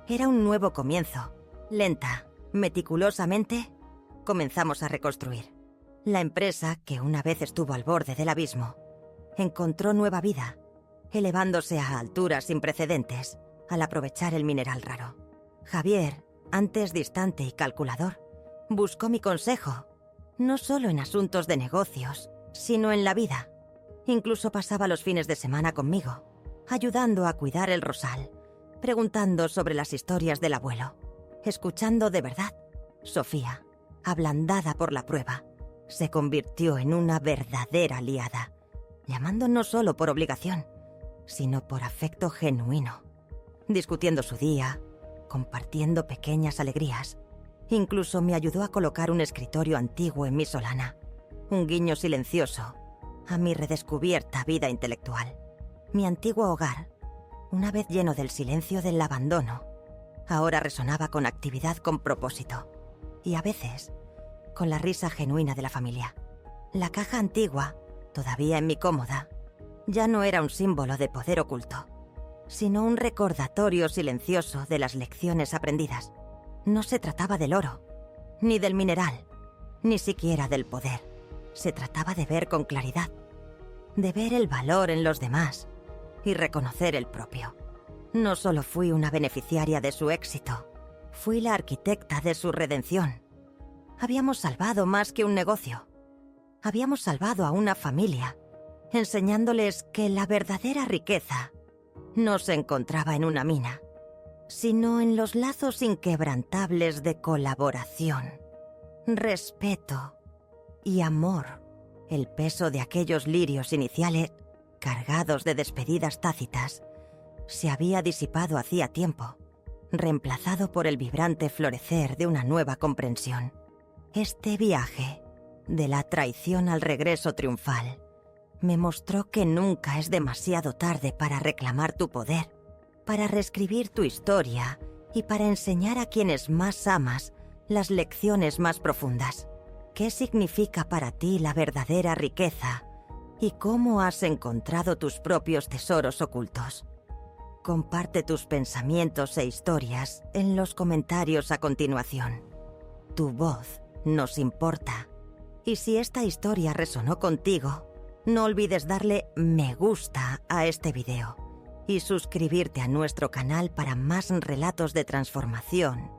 era un nuevo comienzo. Lenta, meticulosamente, comenzamos a reconstruir. La empresa, que una vez estuvo al borde del abismo, encontró nueva vida, elevándose a alturas sin precedentes al aprovechar el mineral raro. Javier, antes distante y calculador, buscó mi consejo, no solo en asuntos de negocios, sino en la vida. Incluso pasaba los fines de semana conmigo, ayudando a cuidar el rosal, preguntando sobre las historias del abuelo, escuchando de verdad. Sofía, ablandada por la prueba, se convirtió en una verdadera aliada, llamando no solo por obligación, sino por afecto genuino, discutiendo su día, compartiendo pequeñas alegrías. Incluso me ayudó a colocar un escritorio antiguo en mi solana, un guiño silencioso a mi redescubierta vida intelectual. Mi antiguo hogar, una vez lleno del silencio del abandono, ahora resonaba con actividad con propósito, y a veces con la risa genuina de la familia. La caja antigua, todavía en mi cómoda, ya no era un símbolo de poder oculto, sino un recordatorio silencioso de las lecciones aprendidas. No se trataba del oro, ni del mineral, ni siquiera del poder. Se trataba de ver con claridad, de ver el valor en los demás y reconocer el propio. No solo fui una beneficiaria de su éxito, fui la arquitecta de su redención. Habíamos salvado más que un negocio. Habíamos salvado a una familia, enseñándoles que la verdadera riqueza no se encontraba en una mina, sino en los lazos inquebrantables de colaboración, respeto y amor. El peso de aquellos lirios iniciales, cargados de despedidas tácitas, se había disipado hacía tiempo, reemplazado por el vibrante florecer de una nueva comprensión. Este viaje, de la traición al regreso triunfal, me mostró que nunca es demasiado tarde para reclamar tu poder, para reescribir tu historia y para enseñar a quienes más amas las lecciones más profundas. ¿Qué significa para ti la verdadera riqueza? ¿Y cómo has encontrado tus propios tesoros ocultos? Comparte tus pensamientos e historias en los comentarios a continuación. Tu voz nos importa. Y si esta historia resonó contigo, no olvides darle me gusta a este video y suscribirte a nuestro canal para más relatos de transformación